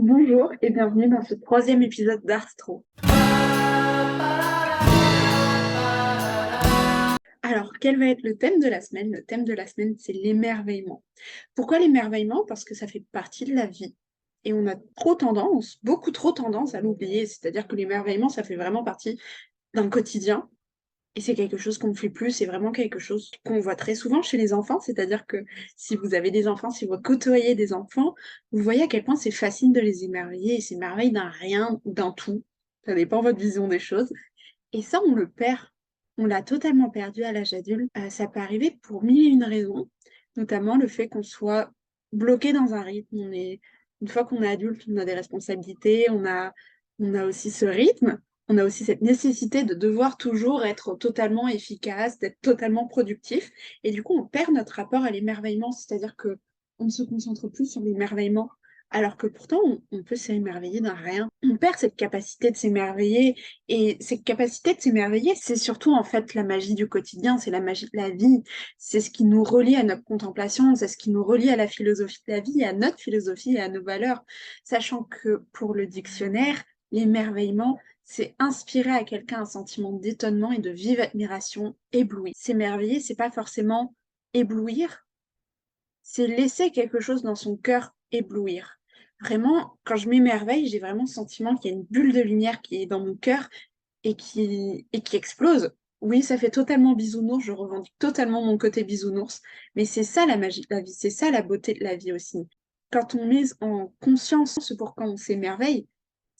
Bonjour et bienvenue dans ce troisième épisode d'Arstro. Alors, quel va être le thème de la semaine? Le thème de la semaine, c'est l'émerveillement. Pourquoi l'émerveillement? Parce que ça fait partie de la vie. Et on a trop tendance, beaucoup trop tendance à l'oublier. C'est-à-dire que l'émerveillement, ça fait vraiment partie d'un quotidien. Et c'est quelque chose qu'on ne fait plus, c'est vraiment quelque chose qu'on voit très souvent chez les enfants. C'est-à-dire que si vous avez des enfants, si vous côtoyez des enfants, vous voyez à quel point c'est facile de les émerveiller. Ils s'émerveillent d'un rien ou d'un tout. Ça dépend de votre vision des choses. Et ça, on le perd. On l'a totalement perdu à l'âge adulte. Ça peut arriver pour mille et une raisons, notamment le fait qu'on soit bloqué dans un rythme. Une fois qu'on est adulte, on a des responsabilités, on a aussi ce rythme, on a aussi cette nécessité de devoir toujours être totalement efficace, d'être totalement productif. Et du coup, on perd notre rapport à l'émerveillement, c'est-à-dire que on ne se concentre plus sur l'émerveillement, alors que pourtant, on peut s'émerveiller d'un rien. On perd cette capacité de s'émerveiller et cette capacité de s'émerveiller, c'est surtout en fait la magie du quotidien, c'est la magie de la vie, c'est ce qui nous relie à notre contemplation, c'est ce qui nous relie à la philosophie de la vie, à notre philosophie et à nos valeurs. Sachant que pour le dictionnaire, l'émerveillement, c'est inspirer à quelqu'un un sentiment d'étonnement et de vive admiration, ébloui. S'émerveiller, c'est pas forcément éblouir, c'est laisser quelque chose dans son cœur éblouir. Vraiment, quand je m'émerveille, j'ai vraiment le sentiment qu'il y a une bulle de lumière qui est dans mon cœur et qui explose. Oui, ça fait totalement bisounours, je revendique totalement mon côté bisounours, mais c'est ça la magie de la vie, c'est ça la beauté de la vie aussi. Quand on met en conscience ce pourquoi on s'émerveille,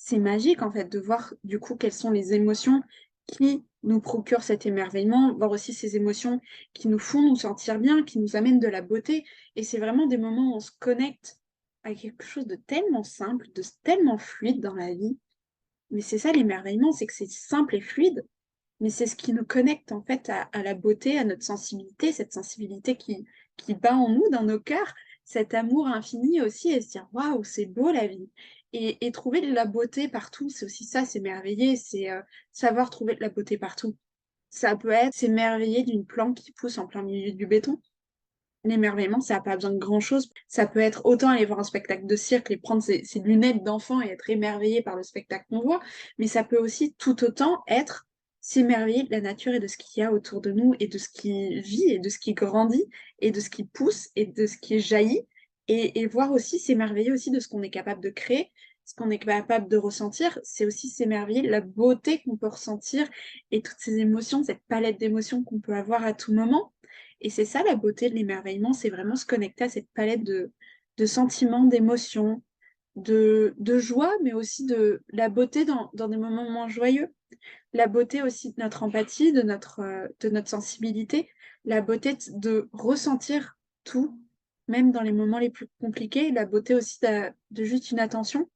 c'est magique en fait de voir du coup quelles sont les émotions qui nous procurent cet émerveillement, voir aussi ces émotions qui nous font nous sentir bien, qui nous amènent de la beauté. Et c'est vraiment des moments où on se connecte à quelque chose de tellement simple, de tellement fluide dans la vie. Mais c'est ça l'émerveillement, c'est que c'est simple et fluide, mais c'est ce qui nous connecte en fait à la beauté, à notre sensibilité, cette sensibilité qui bat en nous, dans nos cœurs, cet amour infini aussi, et se dire waouh, c'est beau la vie. Et trouver de la beauté partout, c'est aussi ça, s'émerveiller, c'est savoir trouver de la beauté partout. Ça peut être s'émerveiller d'une plante qui pousse en plein milieu du béton. L'émerveillement, ça n'a pas besoin de grand-chose. Ça peut être autant aller voir un spectacle de cirque et prendre ses lunettes d'enfant et être émerveillé par le spectacle qu'on voit, mais ça peut aussi tout autant être s'émerveiller de la nature et de ce qu'il y a autour de nous et de ce qui vit et de ce qui grandit et de ce qui pousse et de ce qui jaillit et voir aussi s'émerveiller aussi de ce qu'on est capable de créer, ce qu'on est capable de ressentir. C'est aussi s'émerveiller de la beauté qu'on peut ressentir et toutes ces émotions, cette palette d'émotions qu'on peut avoir à tout moment. Et c'est ça la beauté de l'émerveillement, c'est vraiment se connecter à cette palette de sentiments, d'émotions, de joie, mais aussi de la beauté dans des moments moins joyeux. La beauté aussi de notre empathie, de notre sensibilité, la beauté de ressentir tout, même dans les moments les plus compliqués, la beauté aussi de juste une attention.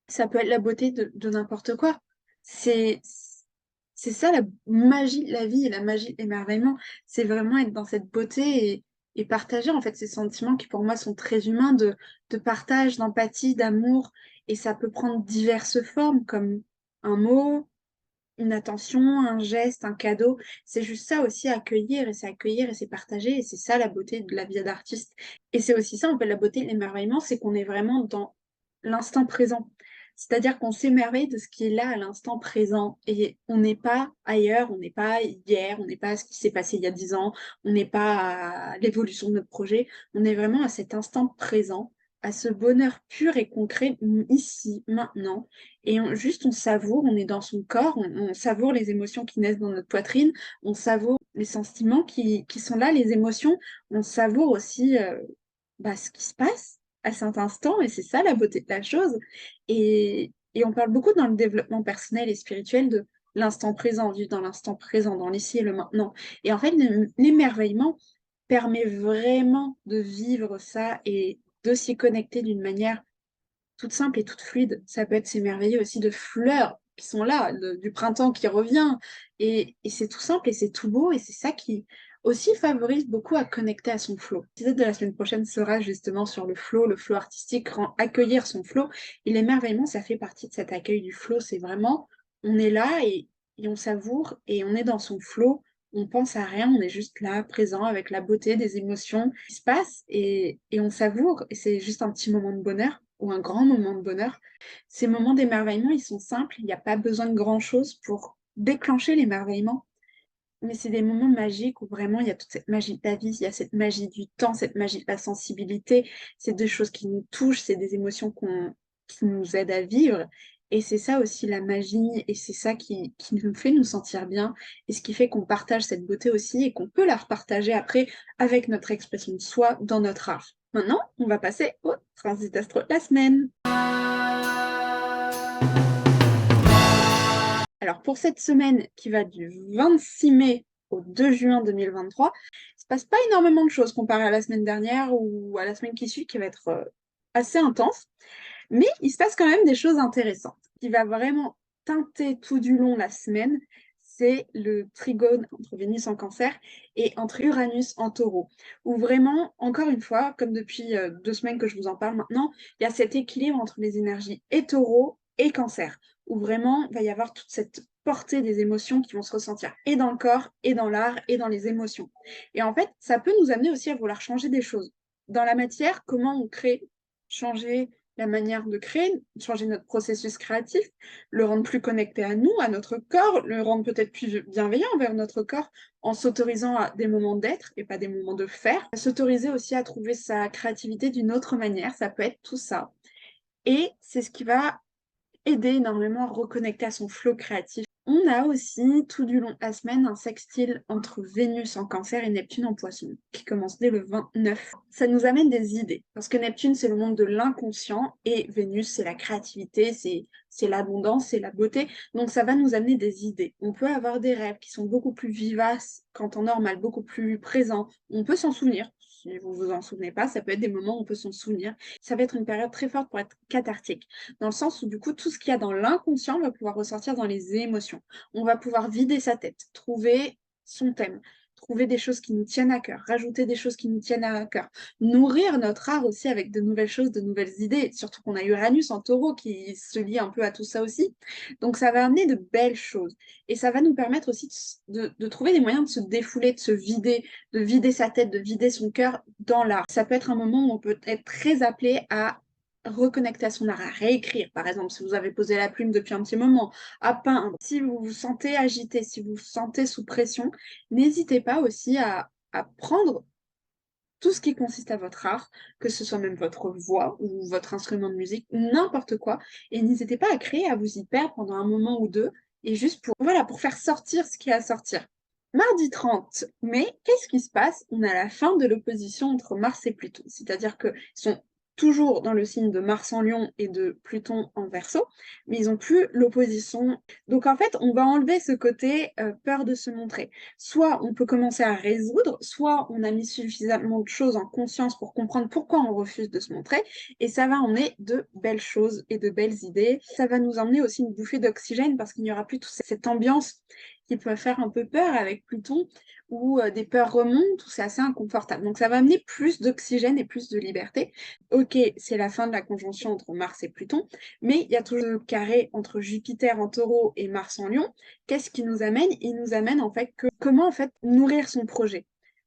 Ça peut être la beauté de n'importe quoi. C'est, c'est ça la magie de la vie et la magie de l'émerveillement. C'est vraiment être dans cette beauté et partager en fait ces sentiments qui pour moi sont très humains de partage, d'empathie, d'amour. Et ça peut prendre diverses formes comme un mot, une attention, un geste, un cadeau. C'est juste ça aussi, accueillir et c'est partager. Et c'est ça la beauté de la vie d'artiste. Et c'est aussi ça, en fait, la beauté de l'émerveillement, c'est qu'on est vraiment dans l'instant présent. C'est-à-dire qu'on s'émerveille de ce qui est là à l'instant présent. Et on n'est pas ailleurs, on n'est pas hier, on n'est pas à ce qui s'est passé il y a 10 ans, on n'est pas à l'évolution de notre projet. On est vraiment à cet instant présent, à ce bonheur pur et concret ici, maintenant. Et juste, on savoure, on est dans son corps, on savoure les émotions qui naissent dans notre poitrine, on savoure les sentiments qui sont là, les émotions, on savoure aussi ce qui se passe à cet instant, et c'est ça la beauté de la chose. Et on parle beaucoup dans le développement personnel et spirituel de l'instant présent, vivre dans l'instant présent, dans l'ici et le maintenant. Et en fait, l'émerveillement permet vraiment de vivre ça et de s'y connecter d'une manière toute simple et toute fluide. Ça peut être s'émerveiller aussi de fleurs qui sont là, du printemps qui revient. Et c'est tout simple et c'est tout beau. Et c'est ça qui aussi favorise beaucoup à connecter à son flow. L'épisode de la semaine prochaine sera justement sur le flow artistique, accueillir son flow. Et l'émerveillement, ça fait partie de cet accueil du flow. C'est vraiment, on est là et on savoure et on est dans son flow. On pense à rien, on est juste là, présent, avec la beauté des émotions qui se passent et on savoure. Et c'est juste un petit moment de bonheur. ou un grand moment de bonheur. Ces moments d'émerveillement, ils sont simples, il n'y a pas besoin de grand-chose pour déclencher l'émerveillement, mais c'est des moments magiques où vraiment il y a toute cette magie de la vie, il y a cette magie du temps, cette magie de la sensibilité. C'est des choses qui nous touchent, c'est des émotions qui nous aident à vivre. Et c'est ça aussi la magie, et c'est ça qui nous fait nous sentir bien, et ce qui fait qu'on partage cette beauté aussi, et qu'on peut la repartager après avec notre expression de soi dans notre art. Maintenant, on va passer au transit astro de la semaine. Alors pour cette semaine qui va du 26 mai au 2 juin 2023, il se passe pas énormément de choses comparé à la semaine dernière ou à la semaine qui suit qui va être assez intense, mais il se passe quand même des choses intéressantes. Ce qui va vraiment teinter tout du long la semaine, c'est le trigone entre Vénus en Cancer et entre Uranus en Taureau, où vraiment, encore une fois, comme depuis 2 semaines que je vous en parle maintenant, il y a cet équilibre entre les énergies et Taureau et Cancer, où vraiment il va y avoir toute cette portée des émotions qui vont se ressentir et dans le corps, et dans l'art, et dans les émotions. Et en fait, ça peut nous amener aussi à vouloir changer des choses. Dans la matière, comment on crée, changer la manière de créer, changer notre processus créatif, le rendre plus connecté à nous, à notre corps, le rendre peut-être plus bienveillant envers notre corps, en s'autorisant à des moments d'être et pas des moments de faire. S'autoriser aussi à trouver sa créativité d'une autre manière, ça peut être tout ça. Et c'est ce qui va aider énormément à reconnecter à son flow créatif. On a aussi, tout du long de la semaine, un sextile entre Vénus en Cancer et Neptune en Poisson, qui commence dès le 29. Ça nous amène des idées, parce que Neptune, c'est le monde de l'inconscient, et Vénus, c'est la créativité, c'est l'abondance, c'est la beauté, donc ça va nous amener des idées. On peut avoir des rêves qui sont beaucoup plus vivaces qu'en temps normal, beaucoup plus présents. On peut s'en souvenir. Si vous vous en souvenez pas, ça peut être des moments où on peut s'en souvenir. Ça va être une période très forte pour être cathartique, dans le sens où du coup, tout ce qu'il y a dans l'inconscient va pouvoir ressortir dans les émotions. On va pouvoir vider sa tête, trouver son thème, trouver des choses qui nous tiennent à cœur, rajouter des choses qui nous tiennent à cœur, nourrir notre art aussi avec de nouvelles choses, de nouvelles idées, surtout qu'on a Uranus en Taureau qui se lie un peu à tout ça aussi. Donc ça va amener de belles choses. Et ça va nous permettre aussi de trouver des moyens de se défouler, de vider sa tête, de vider son cœur dans l'art. Ça peut être un moment où on peut être très appelé à reconnecter à son art, à réécrire, par exemple, si vous avez posé la plume depuis un petit moment, à peindre. Si vous vous sentez agité, si vous vous sentez sous pression, n'hésitez pas aussi à prendre tout ce qui consiste à votre art, que ce soit même votre voix ou votre instrument de musique, n'importe quoi, et n'hésitez pas à créer, à vous y perdre pendant un moment ou deux, et juste pour, voilà, pour faire sortir ce qui a à sortir. Mardi 30 mai, qu'est-ce qui se passe? On a la fin de l'opposition entre Mars et Pluton, c'est-à-dire qu'ils sont toujours dans le signe de Mars en Lion et de Pluton en Verseau, mais ils n'ont plus l'opposition. Donc en fait, on va enlever ce côté peur de se montrer. Soit on peut commencer à résoudre, soit on a mis suffisamment de choses en conscience pour comprendre pourquoi on refuse de se montrer, et ça va emmener de belles choses et de belles idées. Ça va nous emmener aussi une bouffée d'oxygène parce qu'il n'y aura plus toute cette ambiance qui peut faire un peu peur avec Pluton, où des peurs remontent, où c'est assez inconfortable. Donc ça va amener plus d'oxygène et plus de liberté. Ok, c'est la fin de la conjonction entre Mars et Pluton, mais il y a toujours le carré entre Jupiter en Taureau et Mars en Lion. Qu'est-ce qui nous amène? Il nous amène en fait que comment en fait nourrir son projet.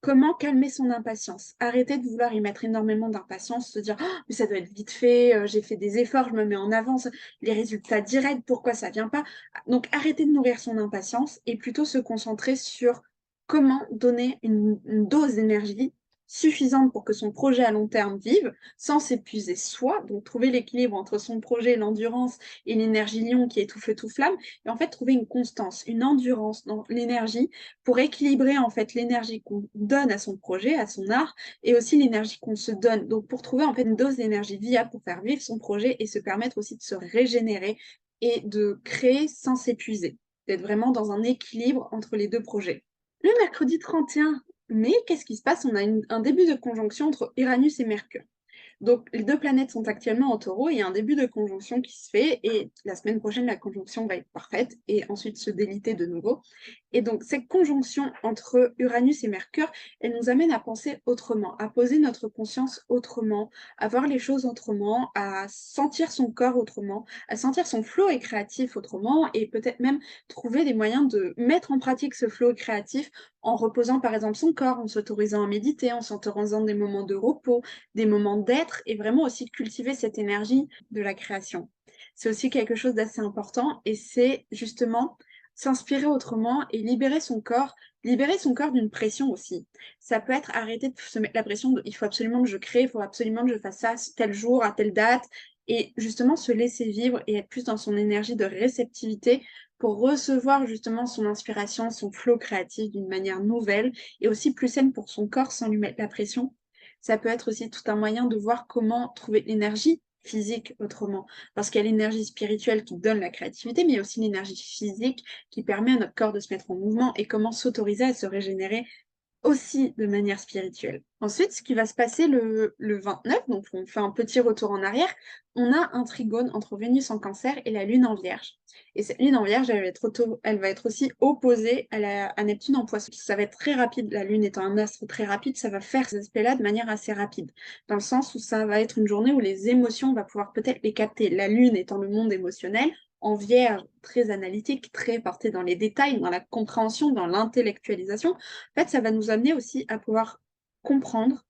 Comment calmer son impatience? Arrêter de vouloir y mettre énormément d'impatience, se dire oh, mais ça doit être vite fait, j'ai fait des efforts, je me mets en avance, les résultats directs, pourquoi ça vient pas? Donc arrêter de nourrir son impatience et plutôt se concentrer sur comment donner une dose d'énergie suffisante pour que son projet à long terme vive, sans s'épuiser soi, donc trouver l'équilibre entre son projet, l'endurance et l'énergie lion qui est tout feu tout flamme, et en fait trouver une constance, une endurance dans l'énergie pour équilibrer en fait l'énergie qu'on donne à son projet, à son art, et aussi l'énergie qu'on se donne, donc pour trouver en fait une dose d'énergie viable pour faire vivre son projet et se permettre aussi de se régénérer et de créer sans s'épuiser, d'être vraiment dans un équilibre entre les deux projets. Le mercredi 31 mai, qu'est-ce qui se passe? On a un début de conjonction entre Uranus et Mercure. Donc, les deux planètes sont actuellement en Taureau, et il y a un début de conjonction qui se fait, et la semaine prochaine, la conjonction va être parfaite, et ensuite se déliter de nouveau. Et donc, cette conjonction entre Uranus et Mercure, elle nous amène à penser autrement, à poser notre conscience autrement, à voir les choses autrement, à sentir son corps autrement, à sentir son flow et créatif autrement, et peut-être même trouver des moyens de mettre en pratique ce flow créatif en reposant par exemple son corps, en s'autorisant à méditer, en s'autorisant des moments de repos, des moments d'être, permettre et vraiment aussi cultiver cette énergie de la création. C'est aussi quelque chose d'assez important et c'est justement s'inspirer autrement et libérer son corps d'une pression aussi. Ça peut être arrêter de se mettre la pression de: «Il faut absolument que je crée, il faut absolument que je fasse ça tel jour, à telle date», et justement se laisser vivre et être plus dans son énergie de réceptivité pour recevoir justement son inspiration, son flow créatif d'une manière nouvelle et aussi plus saine pour son corps sans lui mettre la pression. Ça peut être aussi tout un moyen de voir comment trouver l'énergie physique autrement. Parce qu'il y a l'énergie spirituelle qui donne la créativité, mais il y a aussi l'énergie physique qui permet à notre corps de se mettre en mouvement et comment s'autoriser à se régénérer aussi de manière spirituelle. Ensuite, ce qui va se passer le 29, donc on fait un petit retour en arrière, on a un trigone entre Vénus en Cancer et la Lune en Vierge. Et cette Lune en Vierge, elle va être aussi opposée à Neptune en Poisson. Ça va être très rapide, la Lune étant un astre très rapide, ça va faire ces aspects-là de manière assez rapide. Dans le sens où ça va être une journée où les émotions, on va pouvoir peut-être les capter. La Lune étant le monde émotionnel, en Vierge, très analytique, très porté dans les détails, dans la compréhension, dans l'intellectualisation. En fait, ça va nous amener aussi à pouvoir comprendre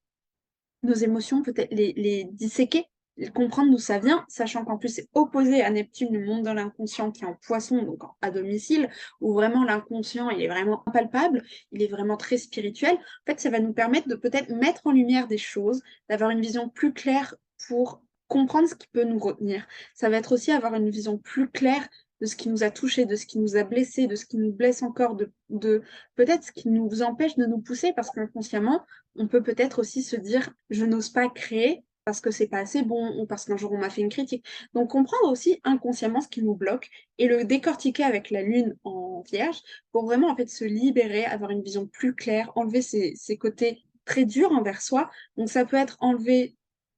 nos émotions, peut-être les disséquer, comprendre d'où ça vient, sachant qu'en plus c'est opposé à Neptune, le monde de l'inconscient qui est en Poisson, donc à domicile, où vraiment l'inconscient, il est vraiment impalpable, il est vraiment très spirituel. En fait, ça va nous permettre de peut-être mettre en lumière des choses, d'avoir une vision plus claire pour comprendre ce qui peut nous retenir. Ça va être aussi avoir une vision plus claire de ce qui nous a touchés, de ce qui nous a blessés, de ce qui nous blesse encore, de peut-être ce qui nous empêche de nous pousser, parce qu'inconsciemment, on peut peut-être aussi se dire: «Je n'ose pas créer parce que c'est pas assez bon» ou parce qu'un jour on m'a fait une critique. Donc comprendre aussi inconsciemment ce qui nous bloque et le décortiquer avec la lune en Vierge pour vraiment, en fait, se libérer, avoir une vision plus claire, enlever ces côtés très durs envers soi. Donc ça peut être enlever,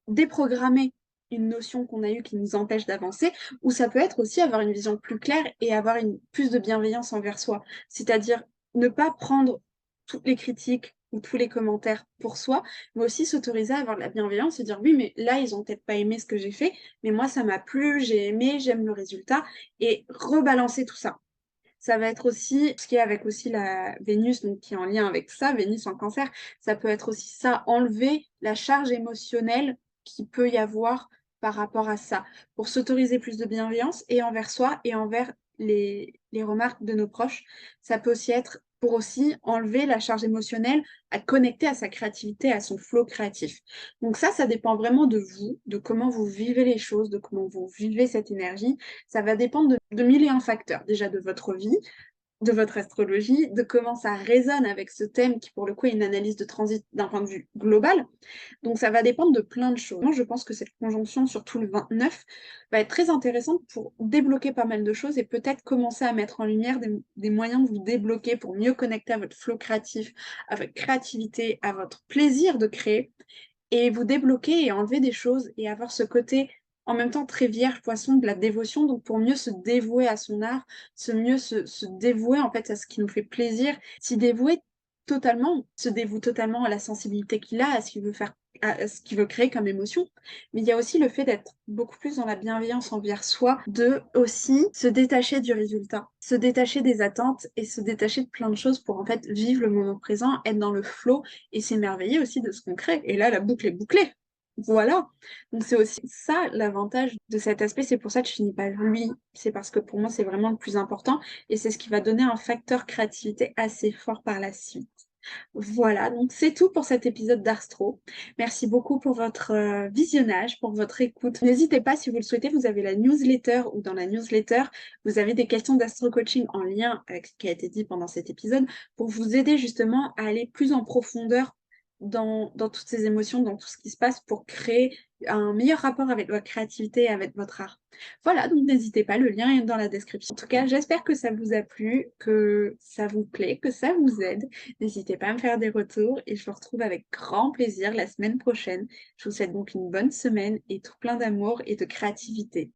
déprogrammer une notion qu'on a eue qui nous empêche d'avancer, ou ça peut être aussi avoir une vision plus claire et avoir plus de bienveillance envers soi. C'est-à-dire ne pas prendre toutes les critiques ou tous les commentaires pour soi, mais aussi s'autoriser à avoir de la bienveillance et dire: «Oui, mais là, ils ont peut-être pas aimé ce que j'ai fait, mais moi, ça m'a plu, j'ai aimé, j'aime le résultat», et rebalancer tout ça. Ça va être aussi ce qui est avec aussi la Vénus, donc qui est en lien avec ça, Vénus en Cancer, ça peut être aussi ça, enlever la charge émotionnelle qu'il peut y avoir par rapport à ça, pour s'autoriser plus de bienveillance et envers soi et envers les remarques de nos proches. Ça peut aussi être pour aussi enlever la charge émotionnelle à connecter à sa créativité, à son flow créatif. Donc ça dépend vraiment de vous, de comment vous vivez les choses, de comment vous vivez cette énergie. Ça va dépendre de 1000 et un facteurs. Déjà de votre vie, de votre astrologie, de comment ça résonne avec ce thème qui, pour le coup, est une analyse de transit d'un point de vue global. Donc ça va dépendre de plein de choses. Moi, je pense que cette conjonction, surtout le 29, va être très intéressante pour débloquer pas mal de choses et peut-être commencer à mettre en lumière des moyens de vous débloquer pour mieux connecter à votre flow créatif, à votre créativité, à votre plaisir de créer et vous débloquer et enlever des choses et avoir ce côté en même temps très vierge poisson de la dévotion, donc pour mieux se dévouer à son art, se dévouer en fait à ce qui nous fait plaisir, s'y dévouer totalement, se dévoue totalement à la sensibilité qu'il a, à ce qu'il veut faire, à ce qu'il veut créer comme émotion. Mais il y a aussi le fait d'être beaucoup plus dans la bienveillance envers soi, de aussi se détacher du résultat, se détacher des attentes et se détacher de plein de choses pour en fait vivre le moment présent, être dans le flow et s'émerveiller aussi de ce qu'on crée. Et là, la boucle est bouclée. Voilà. Donc c'est aussi ça l'avantage de cet aspect, c'est pour ça que je finis par lui. C'est parce que pour moi, c'est vraiment le plus important et c'est ce qui va donner un facteur créativité assez fort par la suite. Voilà, donc c'est tout pour cet épisode d'Astro. Merci beaucoup pour votre visionnage, pour votre écoute. N'hésitez pas, si vous le souhaitez, vous avez la newsletter ou dans la newsletter, vous avez des questions d'astro-coaching en lien avec ce qui a été dit pendant cet épisode pour vous aider justement à aller plus en profondeur dans toutes ces émotions, dans tout ce qui se passe pour créer un meilleur rapport avec votre créativité et avec votre art. Voilà, donc n'hésitez pas, le lien est dans la description. En tout cas, j'espère que ça vous a plu, que ça vous plaît, que ça vous aide. N'hésitez pas à me faire des retours et je vous retrouve avec grand plaisir la semaine prochaine. Je vous souhaite donc une bonne semaine et tout plein d'amour et de créativité.